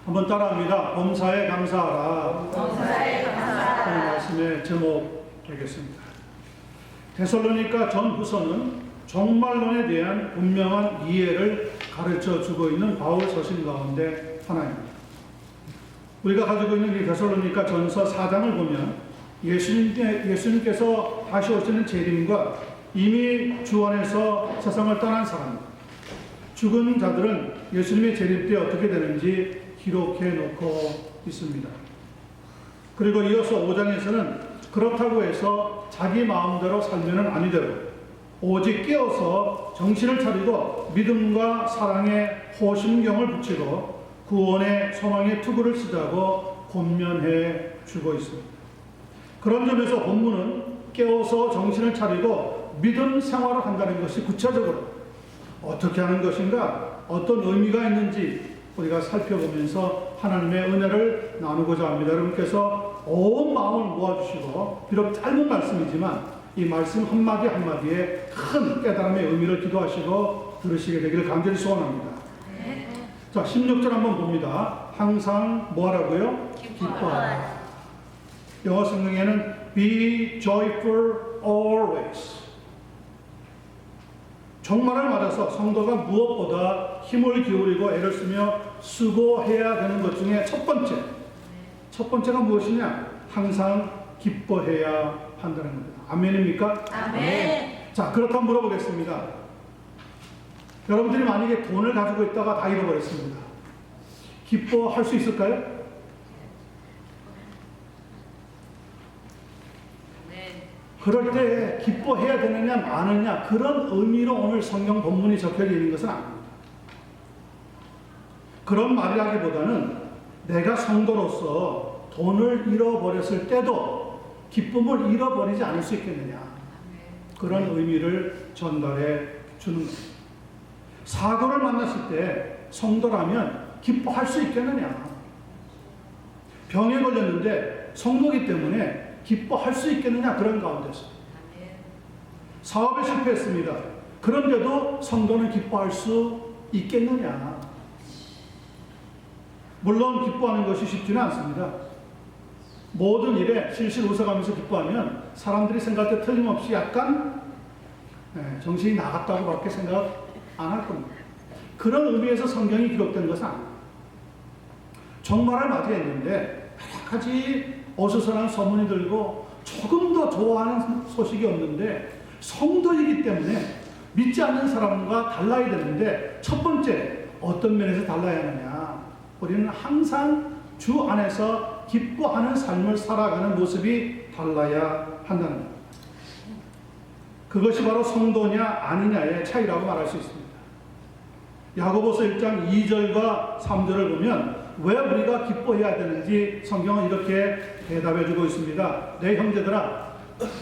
한번 따라합니다. 범사에 감사하라. 범사에 감사하라. 오늘 말씀의 제목 되겠습니다. 데살로니가 전후서는 종말론에 대한 분명한 이해를 가르쳐 주고 있는 바울 서신 가운데 하나입니다. 우리가 가지고 있는 이 데살로니가 전서 4장을 보면 예수님께서 다시 오시는 재림과 이미 주 안에서 세상을 떠난 사람, 죽은 자들은 예수님의 재림 때 어떻게 되는지 기록해 놓고 있습니다. 그리고 이어서 5장에서는 그렇다고 해서 자기 마음대로 살면은 아니되고 오직 깨어서 정신을 차리고 믿음과 사랑의 호심경을 붙이고 구원의 소망의 투구를 쓰자고 권면해 주고 있습니다. 그런 점에서 본문은 깨어서 정신을 차리고 믿음 생활을 한다는 것이 구체적으로 어떻게 하는 것인가, 어떤 의미가 있는지 우리가 살펴보면서 하나님의 은혜를 나누고자 합니다. 여러분께서 온 마음을 모아주시고 비록 짧은 말씀이지만 이 말씀 한마디 한마디에 큰 깨달음의 의미를 기도하시고 들으시게 되기를 간절히 소원합니다. 네. 자, 16절 한번 봅니다. 항상 뭐하라고요? 기뻐하라. 영어 성경에는 be joyful always. 종말을 맞아서 성도가 무엇보다 힘을 기울이고 애를 쓰며 수고해야 되는 것 중에 첫 번째가 무엇이냐? 항상 기뻐해야 한다는 겁니다. 아멘입니까? 아멘. 자, 그렇다면 물어보겠습니다. 여러분들이 만약에 돈을 가지고 있다가 다 잃어버렸습니다. 기뻐할 수 있을까요? 그럴 때 기뻐해야 되느냐 마느냐 그런 의미로 오늘 성경 본문이 적혀져 있는 것은 아닙니다. 그런 말이라기보다는 내가 성도로서 돈을 잃어버렸을 때도 기쁨을 잃어버리지 않을 수 있겠느냐 그런 의미를 전달해 주는 겁니다. 사고를 만났을 때 성도라면 기뻐할 수 있겠느냐, 병에 걸렸는데 성도이기 때문에 기뻐할 수 있겠느냐 그런 가운데서 사업에 실패했습니다. 그런데도 성도는 기뻐할 수 있겠느냐. 물론 기뻐하는 것이 쉽지는 않습니다. 모든 일에 실실 웃어가면서 기뻐하면 사람들이 생각할 때 틀림없이 약간 정신이 나갔다고 밖에 생각 안 할 겁니다. 그런 의미에서 성경이 기록된 것은 아닙니다. 종말을 맞이했는데 여러 가지 어수선한 소문이 들고 조금 더 좋아하는 소식이 없는데 성도이기 때문에 믿지 않는 사람과 달라야 되는데 첫 번째 어떤 면에서 달라야 하느냐, 우리는 항상 주 안에서 기뻐하는 삶을 살아가는 모습이 달라야 한다는 것. 그것이 바로 성도냐 아니냐의 차이라고 말할 수 있습니다. 야고보서 1장 2절과 3절을 보면 왜 우리가 기뻐해야 되는지 성경은 이렇게 대답해주고 있습니다. 내 형제들아,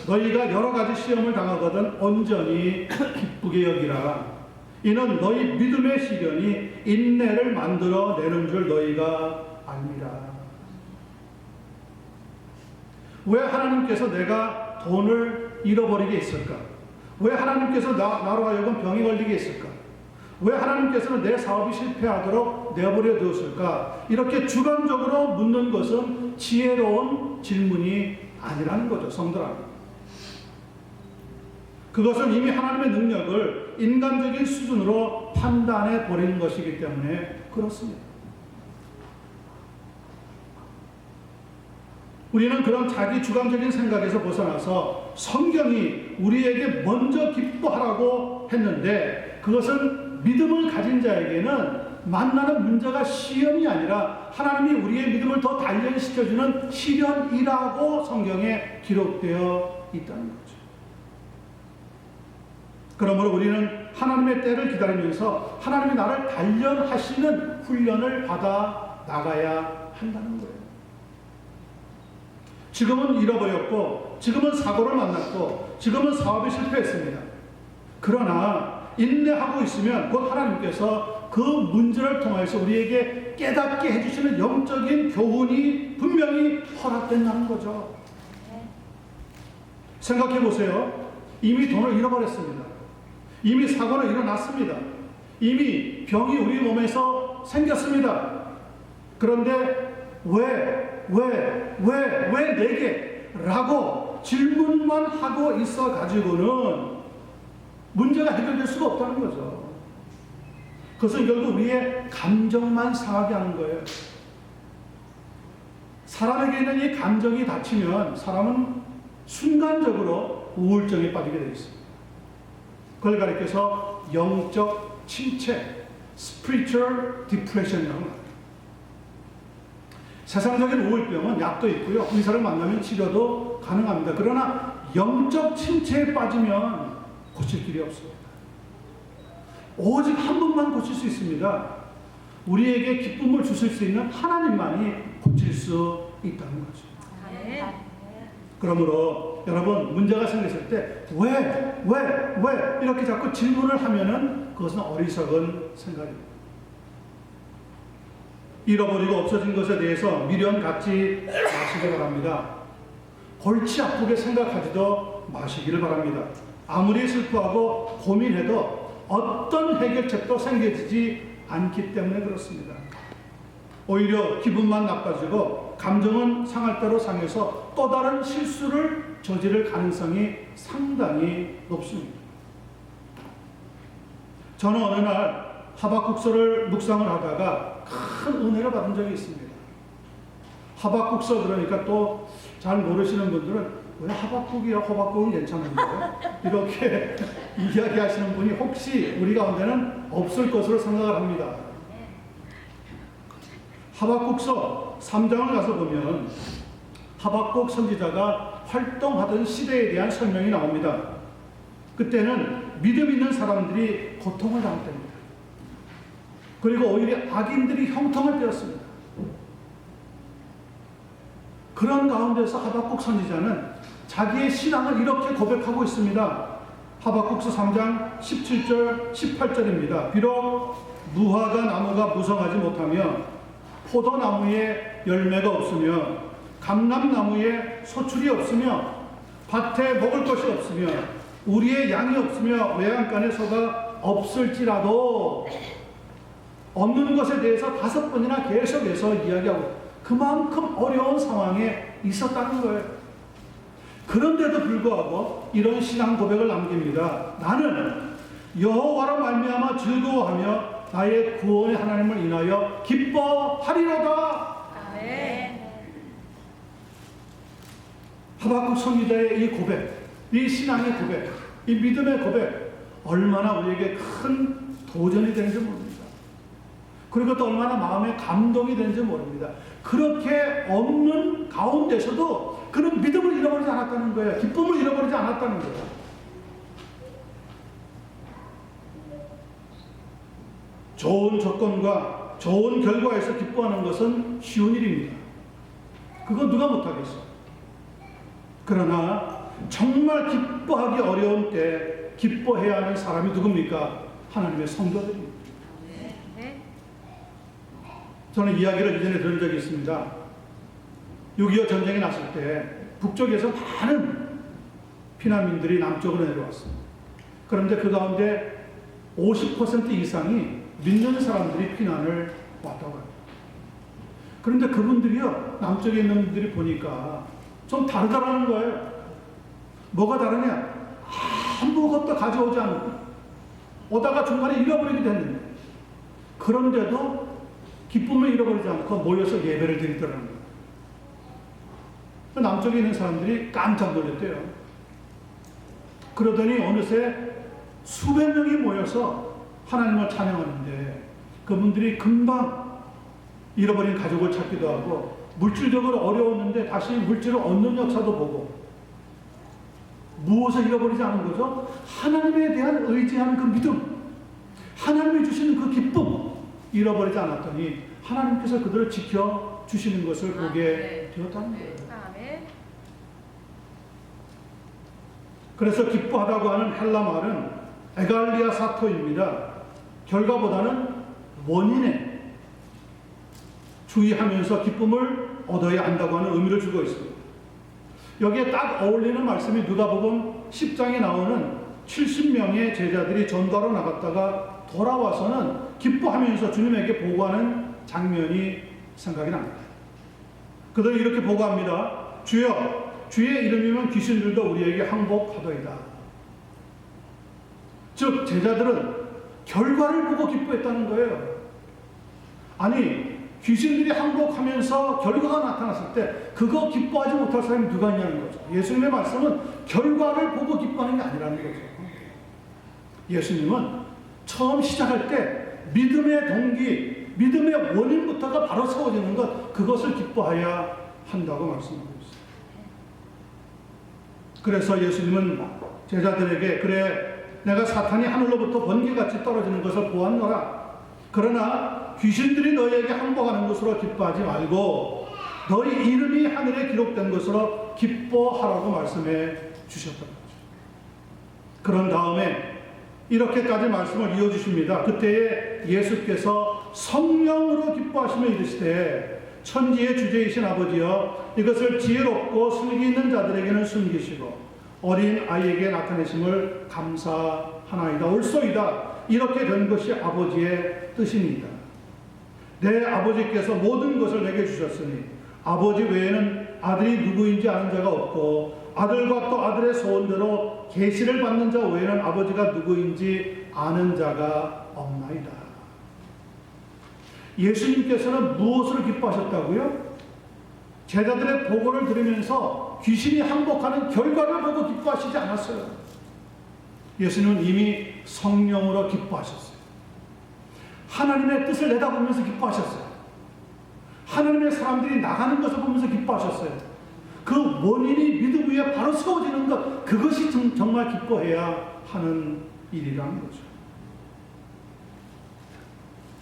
너희가 여러 가지 시험을 당하거든 온전히 기쁘게 여기라. 이는 너희 믿음의 시련이 인내를 만들어 내는 줄 너희가 압니다. 왜 하나님께서 내가 돈을 잃어버리게 했을까? 왜 하나님께서 나로 하여금 병이 걸리게 했을까? 왜 하나님께서는 내 사업이 실패하도록 내버려 두었을까? 이렇게 주관적으로 묻는 것은 지혜로운 질문이 아니라는 거죠, 성도라는. 그것은 이미 하나님의 능력을 인간적인 수준으로 판단해 버리는 것이기 때문에 그렇습니다. 우리는 그런 자기 주관적인 생각에서 벗어나서 성경이 우리에게 먼저 기뻐하라고 했는데 그것은 믿음을 가진 자에게는 만나는 문제가 시험이 아니라 하나님이 우리의 믿음을 더 단련시켜주는 시련이라고 성경에 기록되어 있다는 거죠. 그러므로 우리는 하나님의 때를 기다리면서 하나님이 나를 단련하시는 훈련을 받아 나가야 한다는 거예요. 지금은 잃어버렸고 지금은 사고를 만났고 지금은 사업에 실패했습니다. 그러나 인내하고 있으면 곧 하나님께서 그 문제를 통해서 우리에게 깨닫게 해주시는 영적인 교훈이 분명히 허락된다는 거죠. 생각해 보세요. 이미 돈을 잃어버렸습니다. 이미 사고는 일어났습니다. 이미 병이 우리 몸에서 생겼습니다. 그런데 왜 내게? 라고 질문만 하고 있어 가지고는 문제가 해결될 수가 없다는 거죠. 그것은 결국 우리의 감정만 상하게 하는 거예요. 사람에게 있는 이 감정이 닫히면 사람은 순간적으로 우울증에 빠지게 되어 있습니다. 그걸 가리켜서 영적 침체, spiritual depression이라고 합니다. 세상적인 우울병은 약도 있고요. 의사를 만나면 치료도 가능합니다. 그러나 영적 침체에 빠지면 고칠 길이 없습니다. 오직 한 분만 고칠 수 있습니다. 우리에게 기쁨을 주실 수 있는 하나님만이 고칠 수 있다는 거죠. 아멘. 그러므로 여러분 문제가 생겼을 때 왜 이렇게 자꾸 질문을 하면은 그것은 어리석은 생각입니다. 잃어버리고 없어진 것에 대해서 미련 갖지 마시기 바랍니다. 골치 아프게 생각하지도 마시기를 바랍니다. 아무리 슬퍼하고 고민해도 어떤 해결책도 생겨지지 않기 때문에 그렇습니다. 오히려 기분만 나빠지고 감정은 상할 대로 상해서 또 다른 실수를 저지를 가능성이 상당히 높습니다. 저는 어느 날 하박국서를 묵상을 하다가 큰 은혜를 받은 적이 있습니다. 하박국서 그러니까 또 잘 모르시는 분들은 왜 하박국이야? 하박국은 괜찮은데 이렇게 이야기하시는 분이 혹시 우리 가운데는 없을 것으로 생각을 합니다. 하박국서 3장을 가서 보면 하박국 선지자가 활동하던 시대에 대한 설명이 나옵니다. 그때는 믿음 있는 사람들이 고통을 당할 때입니다. 그리고 오히려 악인들이 형통을 떼었습니다. 그런 가운데서 하박국 선지자는 자기의 신앙을 이렇게 고백하고 있습니다. 하박국서 3장 17절 18절입니다. 비록 무화과 나무가 무성하지 못하며 포도나무에 열매가 없으며 감람나무에 소출이 없으며 밭에 먹을 것이 없으며 우리의 양이 없으며 외양간에 소가 없을지라도 없는 것에 대해서 5번이나 계속해서 이야기하고 그만큼 어려운 상황에 있었다는 거예요. 그런데도 불구하고 이런 신앙 고백을 남깁니다. 나는 여호와로 말미암아 즐거워하며 나의 구원의 하나님을 인하여 기뻐하리로다. 아멘. 하박국 선지자의 이 고백, 이 신앙의 고백, 이 믿음의 고백 얼마나 우리에게 큰 도전이 되는지 모릅니다. 그리고 또 얼마나 마음에 감동이 되는지 모릅니다. 그렇게 없는 가운데서도 그는 믿음을 잃어버리지 않았다는 거예요. 기쁨을 잃어버리지 않았다는 거예요. 좋은 조건과 좋은 결과에서 기뻐하는 것은 쉬운 일입니다. 그건 누가 못하겠어. 그러나 정말 기뻐하기 어려운 때 기뻐해야 하는 사람이 누굽니까? 하나님의 성도들입니다. 저는 이야기를 이전에 들은 적이 있습니다. 6.25 전쟁이 났을 때 북쪽에서 많은 피난민들이 남쪽으로 내려왔습니다. 그런데 그 가운데 50% 이상이 믿는 사람들이 피난을 왔다고 합니다. 그런데 그분들이요, 남쪽에 있는 분들이 보니까 좀 다르다라는 거예요. 뭐가 다르냐? 아무것도 가져오지 않고 오다가 중간에 잃어버리기도 했는데 그런데도 기쁨을 잃어버리지 않고 모여서 예배를 드리더라는 거예요. 남쪽에 있는 사람들이 깜짝 놀랐대요. 그러더니 어느새 수백 명이 모여서 하나님을 찬양하는데 그분들이 금방 잃어버린 가족을 찾기도 하고 물질적으로 어려웠는데 다시 물질을 얻는 역사도 보고 무엇을 잃어버리지 않은 거죠? 하나님에 대한 의지하는 그 믿음, 하나님이 주시는 그 기쁨 잃어버리지 않았더니 하나님께서 그들을 지켜주시는 것을 보게 되었다는 거예요. 그래서 기뻐하다고 하는 헬라 말은 에갈리아 사토입니다. 결과보다는 원인에 주의하면서 기쁨을 얻어야 한다고 하는 의미를 주고 있습니다. 여기에 딱 어울리는 말씀이 누가복음 10장에 나오는 70명의 제자들이 전도하러 나갔다가 돌아와서는 기뻐하면서 주님에게 보고하는 장면이 생각이 납니다. 그들은 이렇게 보고합니다. 주여, 주의 이름이면 귀신들도 우리에게 항복하더이다. 즉 제자들은 결과를 보고 기뻐했다는 거예요. 아니, 귀신들이 항복하면서 결과가 나타났을 때 그거 기뻐하지 못할 사람이 누가 있냐는 거죠. 예수님의 말씀은 결과를 보고 기뻐하는 게 아니라는 거죠. 예수님은 처음 시작할 때 믿음의 동기, 믿음의 원인부터가 바로 세워지는 것, 그것을 기뻐해야 한다고 말씀하고 있어요. 그래서 예수님은 제자들에게, 그래, 내가 사탄이 하늘로부터 번개같이 떨어지는 것을 보았노라. 그러나 귀신들이 너희에게 항복하는 것으로 기뻐하지 말고 너희 이름이 하늘에 기록된 것으로 기뻐하라고 말씀해 주셨던 거죠. 그런 다음에 이렇게까지 말씀을 이어주십니다. 그때에 예수께서 성령으로 기뻐하시며 이르시되 천지의 주제이신 아버지여, 이것을 지혜롭고 슬기 있는 자들에게는 숨기시고 어린 아이에게 나타내심을 감사하나이다. 옳소이다. 이렇게 된 것이 아버지의 뜻입니다. 내 아버지께서 모든 것을 내게 주셨으니 아버지 외에는 아들이 누구인지 아는 자가 없고 아들과 또 아들의 소원대로 계시를 받는 자 외에는 아버지가 누구인지 아는 자가 없나이다. 예수님께서는 무엇을 기뻐하셨다고요? 제자들의 보고를 들으면서 귀신이 항복하는 결과를 보고 기뻐하시지 않았어요. 예수님은 이미 성령으로 기뻐하셨어요. 하나님의 뜻을 내다보면서 기뻐하셨어요. 하나님의 사람들이 나가는 것을 보면서 기뻐하셨어요. 그 원인이 믿음 위에 바로 세워지는 것, 그것이 정말 기뻐해야 하는 일이라는 거죠.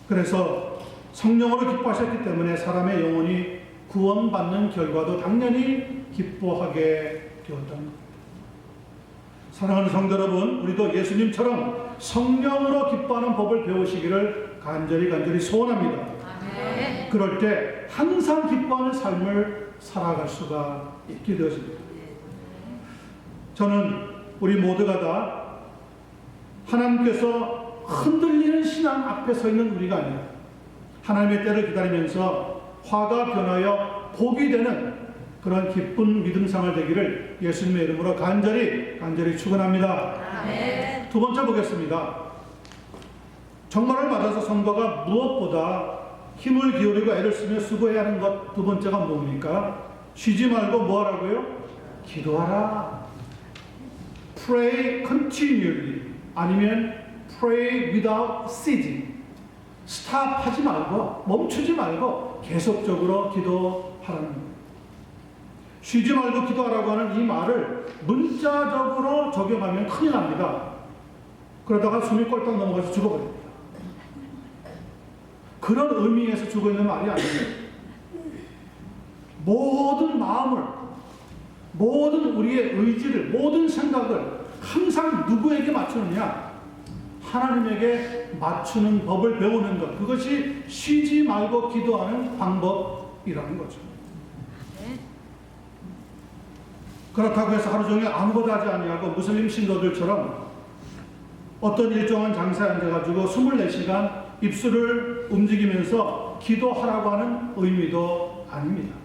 그래서 성령으로 기뻐하셨기 때문에 사람의 영혼이 구원받는 결과도 당연히 기뻐하게 되었다는 겁니다. 사랑하는 성도 여러분, 우리도 예수님처럼 성령으로 기뻐하는 법을 배우시기를 간절히 소원합니다. 아멘. 그럴 때 항상 기뻐하는 삶을 살아갈 수가 있게 되었습니다. 저는 우리 모두가 다 하나님께서 흔들리는 신앙 앞에 서 있는 우리가 아니라 하나님의 때를 기다리면서 화가 변하여 복이 되는 그런 기쁜 믿음 생활 되기를 예수님의 이름으로 간절히 축원합니다. 아멘. 두 번째 보겠습니다. 정말을 받아서 성도가 무엇보다 힘을 기울이고 애를 쓰며 수고해야 하는 것, 두 번째가 뭡니까? 쉬지 말고 뭐 하라고요? 기도하라. Pray continually. 아니면 pray without ceasing. 스탑하지 말고, 멈추지 말고 계속적으로 기도하라는 거예요. 쉬지 말고 기도하라고 하는 이 말을 문자적으로 적용하면 큰일 납니다. 그러다가 숨이 꼴딱 넘어가서 죽어버립니다. 그런 의미에서 죽어 있는 말이 아니에요. 모든 마음을, 모든 우리의 의지를, 모든 생각을 항상 누구에게 맞추느냐? 하나님에게 맞추는 법을 배우는 것, 그것이 쉬지 말고 기도하는 방법이라는 거죠. 그렇다고 해서 하루 종일 아무것도 하지 아니하고 무슬림 신도들처럼 어떤 일정한 장사에 앉아가지고 24시간 입술을 움직이면서 기도하라고 하는 의미도 아닙니다.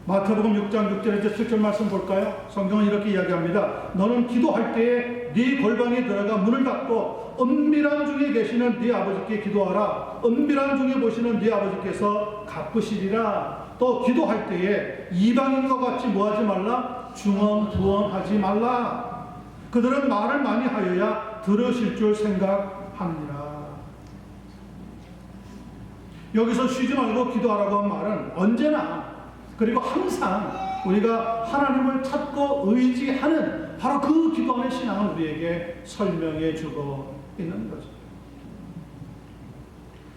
마태복음 6장 6절에서 7절 말씀 볼까요? 성경은 이렇게 이야기합니다. 너는 기도할 때에 네 골방에 들어가 문을 닫고 은밀한 중에 계시는 네 아버지께 기도하라. 은밀한 중에 보시는 네 아버지께서 갚으시리라. 또 기도할 때에 이방인과 같이 뭐하지 말라? 중언부언하지 말라. 그들은 말을 많이 하여야 들으실 줄 생각하느니라. 여기서 쉬지 말고 기도하라고 한 말은 언제나 그리고 항상 우리가 하나님을 찾고 의지하는 바로 그 기도하는 신앙을 우리에게 설명해 주고 있는 거죠.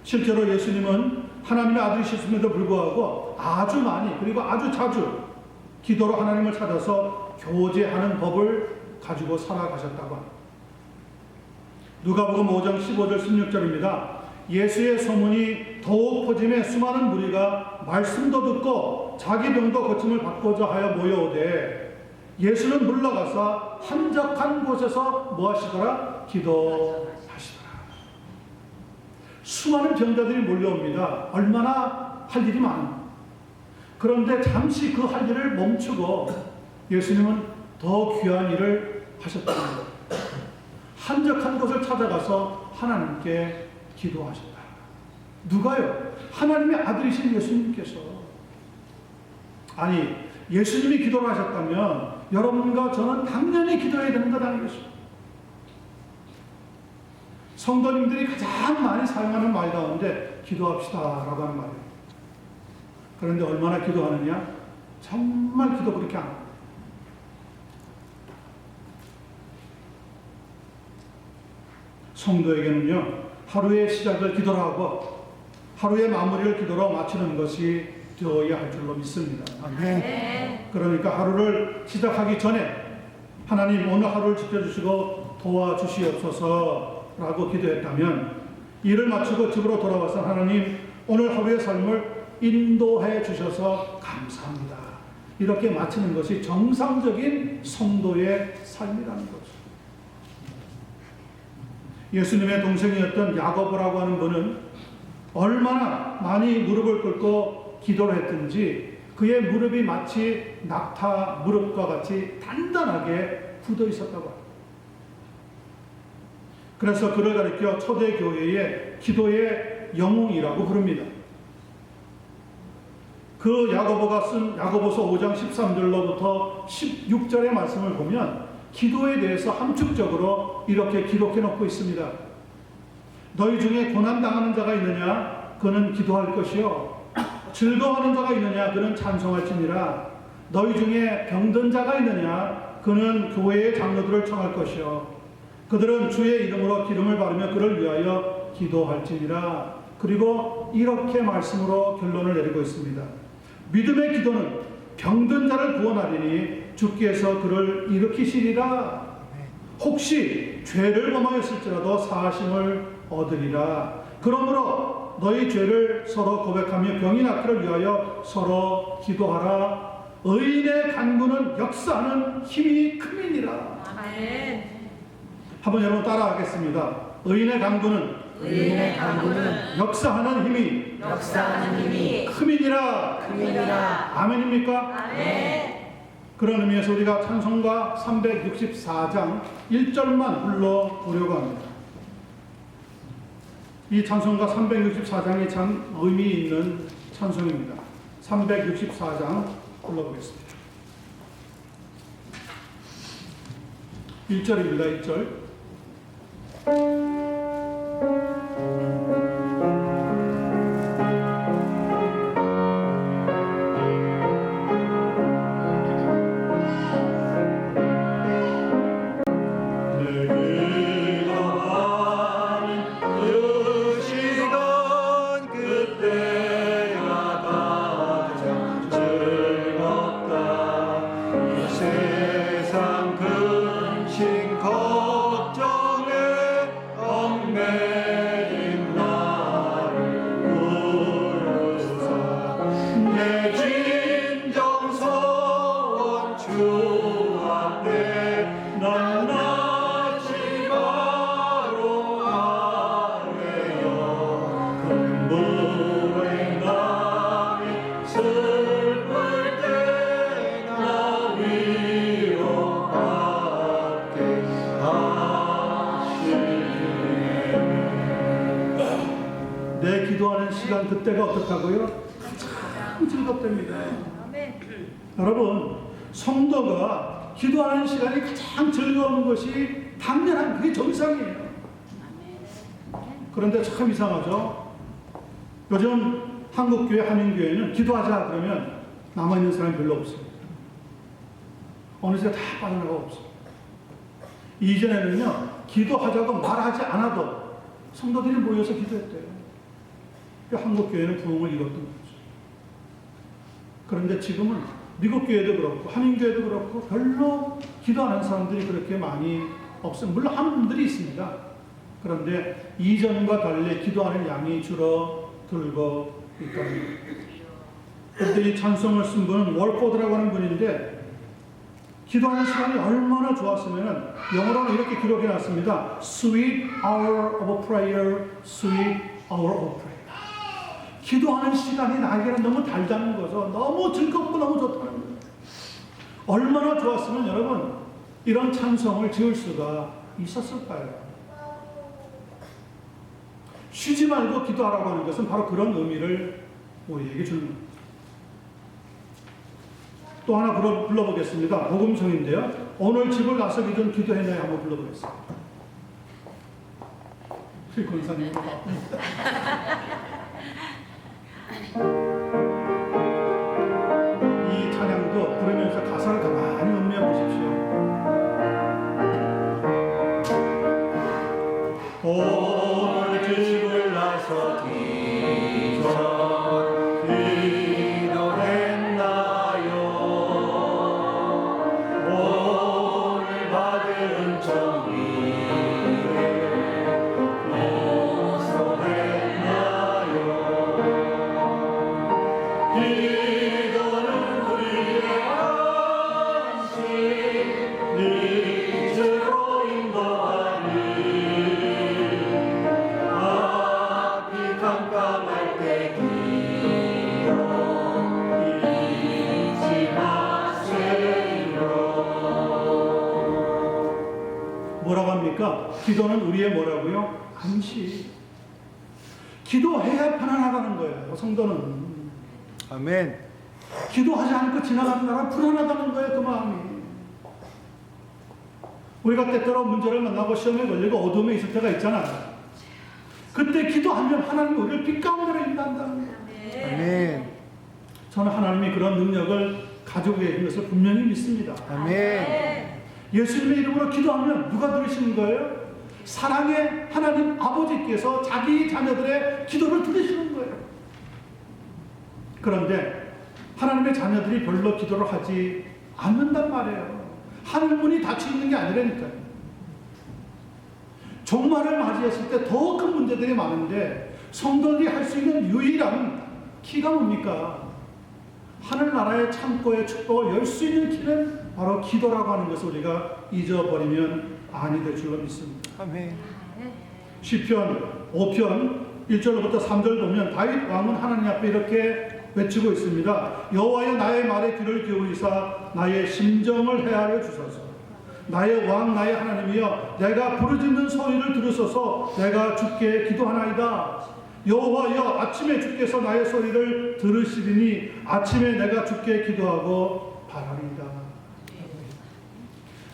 실제로 예수님은 하나님의 아들이셨음에도 불구하고 아주 많이 그리고 아주 자주 기도로 하나님을 찾아서 교제하는 법을 가지고 살아가셨다고 합니다. 누가복음 5장 15절 16절입니다. 예수의 소문이 더욱 퍼짐에 수많은 무리가 말씀도 듣고 자기 병도 고침을 받고자 하여 모여오되 예수는 물러가서 한적한 곳에서 뭐 하시더라? 기도하시더라. 수많은 병자들이 몰려옵니다. 얼마나 할 일이 많은. 그런데 잠시 그 할 일을 멈추고 예수님은 더 귀한 일을 하셨다는 것. 한적한 곳을 찾아가서 하나님께 기도하셨다. 누가요? 하나님의 아들이신 예수님께서. 아니, 예수님이 기도를 하셨다면 여러분과 저는 당연히 기도해야 되는 것 아니겠습니까? 성도님들이 가장 많이 사용하는 말 가운데 기도합시다라고 하는 말이에요. 그런데 얼마나 기도하느냐? 정말 기도 그렇게 안 합니다. 성도에게는요, 하루의 시작을 기도로 하고 하루의 마무리를 기도로 마치는 것이 되어야 할 줄로 믿습니다. 네. 그러니까 하루를 시작하기 전에 하나님 오늘 하루를 지켜주시고 도와주시옵소서라고 기도했다면 일을 마치고 집으로 돌아와서 하나님 오늘 하루의 삶을 인도해 주셔서 감사합니다. 이렇게 마치는 것이 정상적인 성도의 삶이라는 거죠. 예수님의 동생이었던 야고보라고 하는 분은 얼마나 많이 무릎을 꿇고 기도를 했든지 그의 무릎이 마치 낙타 무릎과 같이 단단하게 굳어 있었다고 합니다. 그래서 그를 가리켜 초대교회의 기도의 영웅이라고 부릅니다. 그 야고보가 쓴 야고보서 5장 13절로부터 16절의 말씀을 보면 기도에 대해서 함축적으로 이렇게 기록해 놓고 있습니다. 너희 중에 고난당하는 자가 있느냐? 그는 기도할 것이요. 즐거워하는 자가 있느냐? 그는 찬송할지니라. 너희 중에 병든 자가 있느냐? 그는 교회의 장로들을 청할 것이요. 그들은 주의 이름으로 기름을 바르며 그를 위하여 기도할지니라. 그리고 이렇게 말씀으로 결론을 내리고 있습니다. 믿음의 기도는 병든 자를 구원하리니 주께서 그를 일으키시리라. 혹시 죄를 범하였을지라도 사하심을 얻으리라. 그러므로 너희 죄를 서로 고백하며 병이 낫기를 위하여 서로 기도하라. 의인의 간구는 역사하는 힘이 큼이니라. 아멘. 한번 여러분 따라하겠습니다. 의인의 간구는 역사하는 힘이 큼이니라. 아멘입니까? 아멘. 그런 의미에서 우리가 찬송가 364장 1절만 불러보려고 합니다. 이 찬송가 364장이 참 의미 있는 찬송입니다. 364장 불러보겠습니다. 1절입니다. 1절. 내 기도하는 시간 그때가 어떻다고요? 참 즐겁답니다. 여러분, 성도가 기도하는 시간이 가장 즐거운 것이 당연한 그게 정상이에요. 그런데 참 이상하죠? 요즘 한국교회, 한인교회는 기도하자 그러면 남아있는 사람이 별로 없습니다. 어느새 다 빠져나가고 없습니다. 이전에는요, 기도하자고 말하지 않아도 성도들이 모여서 기도했대요. 한국교회는 부흥을 이뤘던 거죠. 그런데 지금은 미국 교회도 그렇고 한인교회도 그렇고 별로 기도하는 사람들이 그렇게 많이 없어요. 물론 하는 분들이 있습니다. 그런데 이전과 달리 기도하는 양이 줄어들고 있답니다. 그런데 이 찬송을 쓴 분은 월포드라고 하는 분인데 기도하는 시간이 얼마나 좋았으면 영어로는 이렇게 기록해 놨습니다. Sweet hour of prayer, sweet our offering. 기도하는 시간이 나에게는 너무 달다는 거죠. 너무 즐겁고 너무 좋다는 거예요. 얼마나 좋았으면 여러분 이런 찬송을 지을 수가 있었을까요? 쉬지 말고 기도하라고 하는 것은 바로 그런 의미를 우리에게 주는 겁니다. 또 하나 불러보겠습니다. 복음성인데요. 오늘 집을 나서기 전 기도했나요? 한번 불러보겠습니다. 권사님. 이 찬양도 부르면서 가사를 가만히 음미해 보십시오. 오늘 집을 나서기 전 기도했나요? 오늘 받은 정의를 용서했나요? 기도는 우리의 안식 네 집으로 인도하니 앞이 깜깜할 때 기도 잊지 마세요. 뭐라고 합니까? 기도는 우리의 뭐라고요? 안식. 기도해야 편안하다는 거예요. 성도는. 아멘. 기도하지 않고 지나가는 나라 불안하다는 거예요. 그 마음이. 우리가 때때로 문제를 만나고 시험에 걸리고 어둠에 있을 때가 있잖아요. 그때 기도하면 하나님이 우리를 빛 가운데로 인도한다는 거예요. 아멘. 저는 하나님이 그런 능력을 가지고 계신 것을 분명히 믿습니다. 아멘. 예수님의 이름으로 기도하면 누가 들으시는 거예요? 사랑의 하나님 아버지께서 자기 자녀들의 기도를 들으시는 거예요. 그런데 하나님의 자녀들이 별로 기도를 하지 않는단 말이에요. 하늘문이 닫혀 있는 게 아니라니까요. 종말을 맞이했을 때 더 큰 문제들이 많은데 성도들이 할 수 있는 유일한 키가 뭡니까? 하늘나라의 창고의 축복을 열 수 있는 키는 바로 기도라고 하는 것을 우리가 잊어버리면 아니 될 줄로 믿습니다. 아멘. 시편 5편 1절부터 3절 보면 다윗 왕은 하나님 앞에 이렇게 외치고 있습니다. 여호와여 나의 말에 귀를 기울이사 나의 심정을 헤아려 주소서. 나의 왕 나의 하나님이여 내가 부르짖는 소리를 들으소서. 내가 주께 기도하나이다. 여호와여 아침에 주께서 나의 소리를 들으시리니 아침에 내가 주께 기도하고 바라리이다.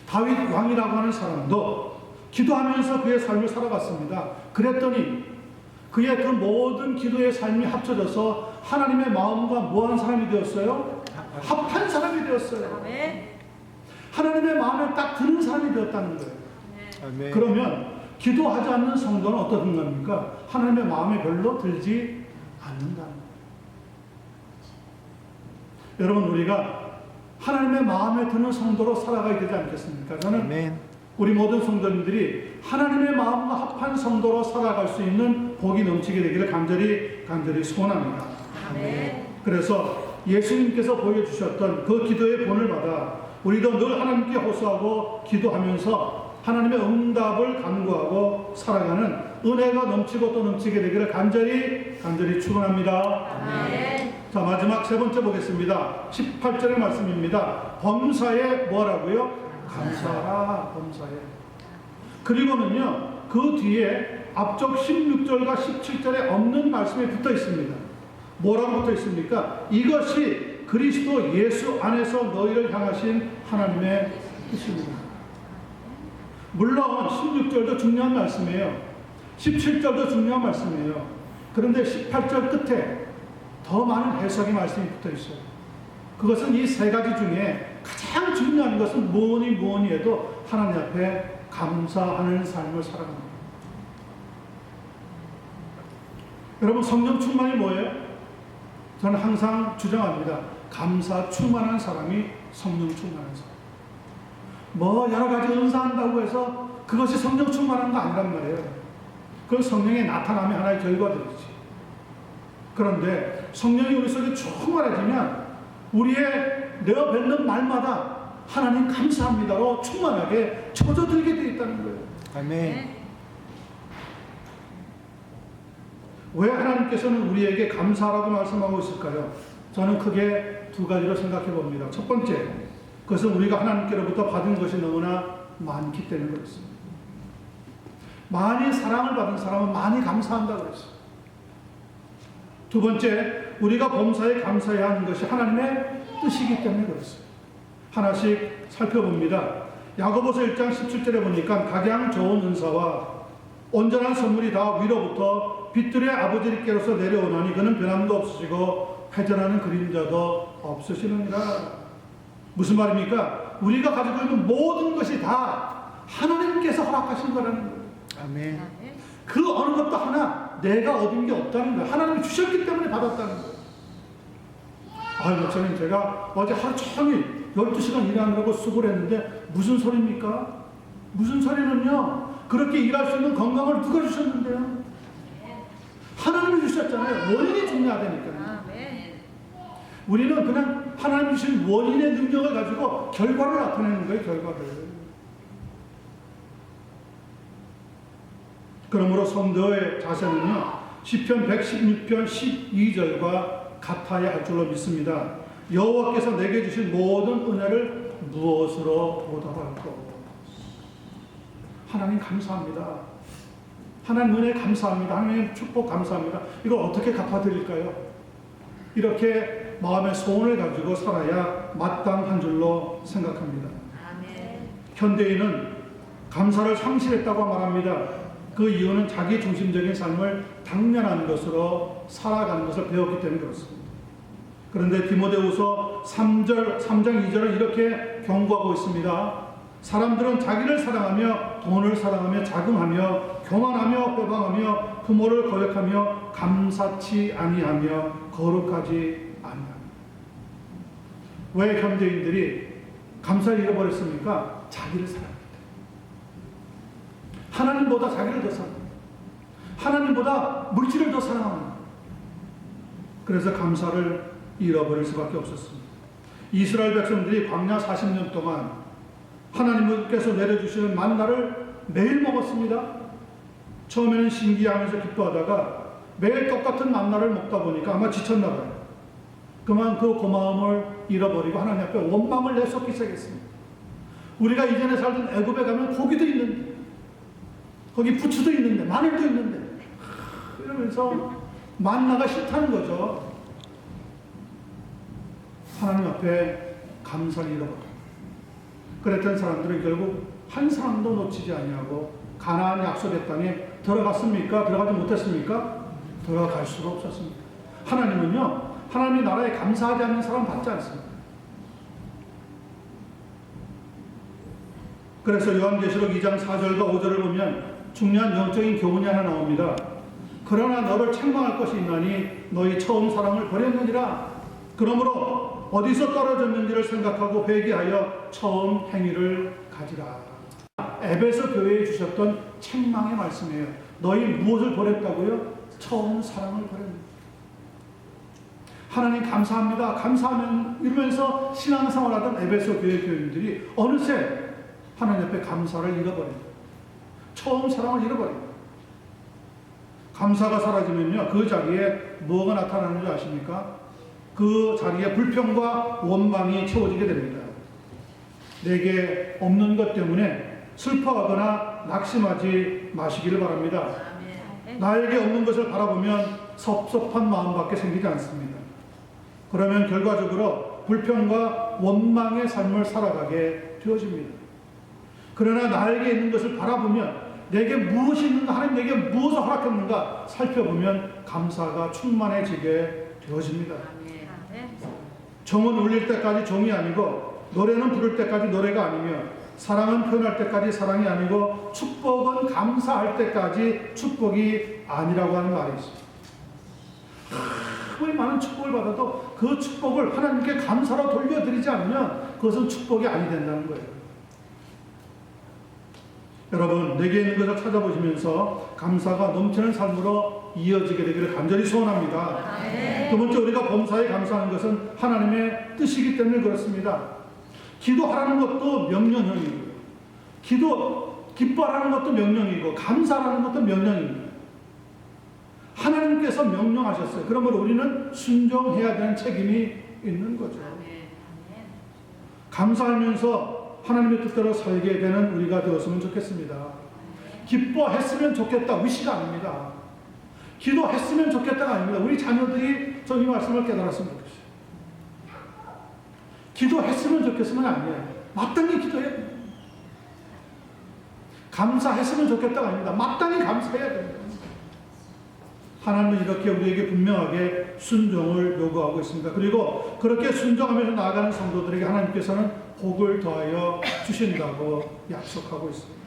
다윗 왕이라고 하는 사람도 기도하면서 그의 삶을 살아갔습니다. 그랬더니 그의 그 모든 기도의 삶이 합쳐져서 하나님의 마음과 뭐한 사람이 되었어요? 합한 사람이 되었어요. 하나님의 마음에 딱 드는 사람이 되었다는 거예요. 아멘. 그러면 기도하지 않는 성도는 어떤 겁니까? 하나님의 마음에 별로 들지 않는다는 거예요. 여러분 우리가 하나님의 마음에 드는 성도로 살아가야 되지 않겠습니까? 저는 아멘. 우리 모든 성도님들이 하나님의 마음과 합한 성도로 살아갈 수 있는 복이 넘치게 되기를 간절히 소원합니다. 그래서 예수님께서 보여주셨던 그 기도의 본을 받아 우리도 늘 하나님께 호소하고 기도하면서 하나님의 응답을 간구하고 살아가는 은혜가 넘치고 또 넘치게 되기를 간절히 축원합니다. 자, 마지막 세 번째 보겠습니다. 18절의 말씀입니다. 범사에 뭐라고요? 감사하라. 범사에. 그리고는요 그 뒤에 앞쪽 16절과 17절에 없는 말씀이 붙어 있습니다. 뭐라고 붙어 있습니까? 이것이 그리스도 예수 안에서 너희를 향하신 하나님의 뜻입니다. 물론 16절도 중요한 말씀이에요. 17절도 중요한 말씀이에요. 그런데 18절 끝에 더 많은 해석의 말씀이 붙어 있어요. 그것은 이 세 가지 중에 가장 중요한 것은 뭐니 해도 하나님 앞에 감사하는 삶을 살아가는 거예요. 여러분 성령 충만이 뭐예요? 저는 항상 주장합니다. 감사 충만한 사람이 성령 충만한 사람. 뭐 여러 가지 은사한다고 해서 그것이 성령 충만한 거 아니란 말이에요. 그건 성령의 나타남의 하나의 결과들이지. 그런데 성령이 우리 속에 충만해지면 우리의 내어 뱉는 말마다 하나님 감사합니다로 충만하게 젖어들게 되어 있다는 거예요. 아멘. 왜 하나님께서는 우리에게 감사하라고 말씀하고 있을까요? 저는 크게 두 가지로 생각해 봅니다. 첫 번째, 그것은 우리가 하나님께로부터 받은 것이 너무나 많기 때문에 그렇습니다. 많이 사랑을 받은 사람은 많이 감사한다고 그랬어요. 두 번째, 우리가 범사에 감사해야 하는 것이 하나님의 뜻이기 때문에 그렇습니다. 하나씩 살펴봅니다. 야고보서 1장 17절에 보니까 각양 좋은 은사와 온전한 선물이 다 위로부터 빛들의 아버지께로서 내려오나니 그는 변함도 없으시고 회전하는 그림자도 없으시느니라. 무슨 말입니까? 우리가 가지고 있는 모든 것이 다 하나님께서 허락하신 거라는 거예요. 아멘. 그 어느 것도 하나 내가 얻은 게 없다는 거예요. 하나님이 주셨기 때문에 받았다는 거예요. 목사님, 제가 어제 하루 종일 12시간 일하느라고 수고를 했는데 무슨 소리입니까? 무슨 소리는요, 그렇게 일할 수 있는 건강을 누가 주셨는데요? 하나님이 주셨잖아요. 원인이 중요하다니까요. 우리는 그냥 하나님 주신 원인의 능력을 가지고 결과를 나타내는 거예요, 결과를. 그러므로 성도의 자세는요, 시편 116편 12절과 같아야 할 줄로 믿습니다. 여호와께서 내게 주신 모든 은혜를 무엇으로 보답할꼬? 하나님 감사합니다. 하나님 은혜 감사합니다. 하나님 축복 감사합니다. 이걸 어떻게 갚아드릴까요? 이렇게 마음의 소원을 가지고 살아야 마땅한 줄로 생각합니다. 현대인은 감사를 상실했다고 말합니다. 그 이유는 자기 중심적인 삶을 당면한 것으로 살아가는 것을 배웠기 때문에 그렇습니다. 그런데 디모데후서 3장 2절은 이렇게 경고하고 있습니다. 사람들은 자기를 사랑하며 돈을 사랑하며 자금하며 교만하며 회방하며 부모를 거역하며 감사치 아니하며 거룩하지 아니하며. 왜 현대인들이 감사를 잃어버렸습니까? 자기를 사랑합니다. 하나님보다 자기를 더 사랑합니다. 하나님보다 물질을 더 사랑합니다. 그래서 감사를 잃어버릴 수밖에 없었습니다. 이스라엘 백성들이 광야 40년 동안 하나님께서 내려주시는 만나를 매일 먹었습니다. 처음에는 신기하면서 기뻐하다가 매일 똑같은 만나를 먹다 보니까 아마 지쳤나 봐요. 그만 그 고마움을 잃어버리고 하나님 앞에 원망을 내쏟기 시작했습니다. 우리가 이전에 살던 애굽에 가면 고기도 있는데, 거기 부추도 있는데, 마늘도 있는데, 이러면서 만나가 싫다는 거죠. 하나님 앞에 감사를 잃어버려. 그랬던 사람들은 결국 한 사람도 놓치지 아니하고 가나안 약속의 땅에 들어갔습니까? 들어가지 못했습니까? 들어갈 수가 없었습니다. 하나님은요, 하나님의 나라에 감사하지 않는 사람 받지 않습니다. 그래서 요한계시록 2장 4절과 5절을 보면 중요한 영적인 교훈이 하나 나옵니다. 그러나 너를 책망할 것이 있나니 너희 처음 사랑을 버렸느니라. 그러므로 어디서 떨어졌는지를 생각하고 회개하여 처음 행위를 가지라. 에베소 교회에 주셨던 책망의 말씀이에요. 너희 무엇을 버렸다고요? 처음 사랑을 버렸습니다. 하나님 감사합니다. 감사하면 이러면서 신앙생활하던 에베소 교회 교인들이 어느새 하나님 앞에 감사를 잃어버립니다. 처음 사랑을 잃어버립니다. 감사가 사라지면요, 그 자리에 뭐가 나타나는 줄 아십니까? 그 자리에 불평과 원망이 채워지게 됩니다. 내게 없는 것 때문에 슬퍼하거나 낙심하지 마시기를 바랍니다. 나에게 없는 것을 바라보면 섭섭한 마음밖에 생기지 않습니다. 그러면 결과적으로 불평과 원망의 삶을 살아가게 되어집니다. 그러나 나에게 있는 것을 바라보면 내게 무엇이 있는가, 하나님 내게 무엇을 허락했는가 살펴보면 감사가 충만해지게 되어집니다. 정은 울릴 때까지 정이 아니고 노래는 부를 때까지 노래가 아니며 사랑은 표현할 때까지 사랑이 아니고 축복은 감사할 때까지 축복이 아니라고 하는 말이 있습니다. 아무리 많은 축복을 받아도 그 축복을 하나님께 감사로 돌려드리지 않으면 그것은 축복이 아니 된다는 거예요. 여러분, 내게 있는 것을 찾아보시면서 감사가 넘치는 삶으로 이어지게 되기를 간절히 소원합니다. 두 번째, 우리가 범사에 감사하는 것은 하나님의 뜻이기 때문에 그렇습니다. 기도하라는 것도 명령형이고, 기뻐하라는 것도 명령이고, 감사하라는 것도 명령입니다. 하나님 하나님께서 명령하셨어요. 그러므로 우리는 순종해야 되는 책임이 있는 거죠. 감사하면서 하나님의 뜻대로 살게 되는 우리가 되었으면 좋겠습니다. 기뻐했으면 좋겠다 위시가 아닙니다. 기도했으면 좋겠다가 아닙니다. 우리 자녀들이 이 말씀을 깨달았으면 좋겠어요. 기도했으면 좋겠으면 아니에요. 마땅히 기도해야 됩니다. 감사했으면 좋겠다가 아닙니다. 마땅히 감사해야 됩니다. 하나님은 이렇게 우리에게 분명하게 순종을 요구하고 있습니다. 그리고 그렇게 순종하면서 나아가는 성도들에게 하나님께서는 복을 더하여 주신다고 약속하고 있습니다.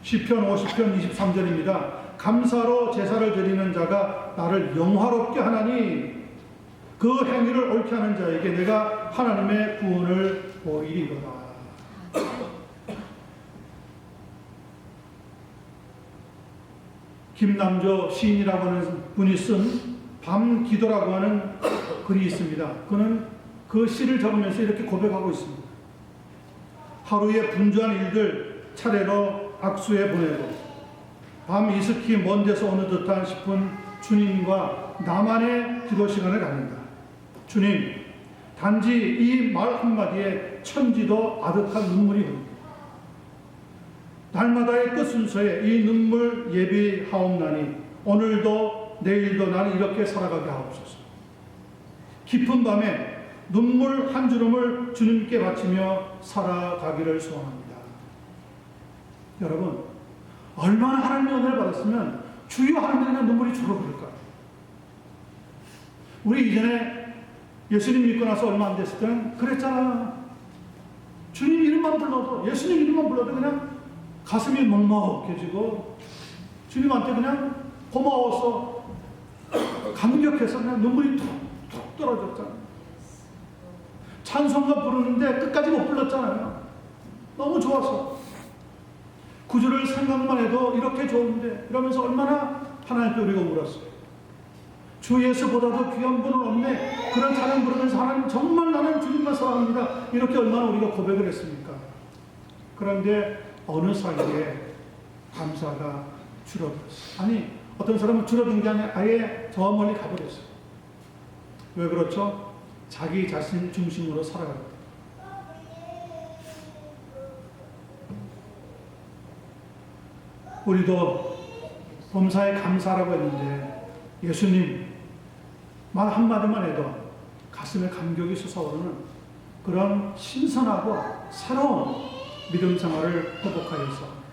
시편 50편 23절입니다. 감사로 제사를 드리는 자가 나를 영화롭게 하나니 그 행위를 옳게 하는 자에게 내가 하나님의 구원을 보이리로다. 김남조 시인이라고 하는 분이 쓴 밤기도라고 하는 글이 있습니다. 그는 그 시를 적으면서 이렇게 고백하고 있습니다. 하루에 분주한 일들 차례로 악수해 보내고 밤 이슬키 먼 데서 오는 듯한 싶은 주님과 나만의 기도 시간을 갖는다. 주님, 단지 이 말 한마디에 천지도 아득한 눈물이 흐릅니다. 날마다의 끝 순서에 이 눈물 예비하옵나니 오늘도 내일도 나는 이렇게 살아가게 하옵소서. 깊은 밤에 눈물 한 주름을 주님께 바치며 살아가기를 소원합니다. 여러분, 얼마나 하나님의 은혜를 받았으면 주여 하는 데는 눈물이 줄어들까요? 우리 이전에 예수님 믿고 나서 얼마 안 됐을 때는 그랬잖아. 주님 이름만 불러도, 예수님 이름만 불러도 그냥 가슴이 먹먹해지고 주님한테 그냥 고마워서 감격해서 그냥 눈물이 툭툭 떨어졌잖아요. 찬송가 부르는데 끝까지 못 불렀잖아요. 너무 좋아서. 구주를 생각만 해도 이렇게 좋은데 이러면서 얼마나 하나님께 우리가 울었어요. 주 예수보다도 귀한 분은 없네. 그런 찬양 부르면서 하나님 정말 나는 주님만 사랑합니다. 이렇게 얼마나 우리가 고백을 했습니까? 그런데 어느 사이에 감사가 줄어들었어요. 아니 어떤 사람은 줄어든 게 아니라 아예 저 멀리 가버렸어요. 왜 그렇죠? 자기 자신 중심으로 살아가기 때문에. 우리도 범사에 감사라고 했는데 예수님 말 한마디만 해도 가슴에 감격이 솟아오르는 그런 신선하고 새로운 믿음 생활을 회복하여서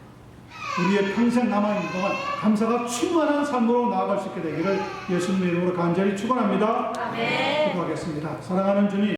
우리의 평생 남아있는 동안 감사가 충만한 삶으로 나아갈 수 있게 되기를 예수님의 이름으로 간절히 축원합니다. 아멘. 기도하겠습니다. 사랑하는 주님,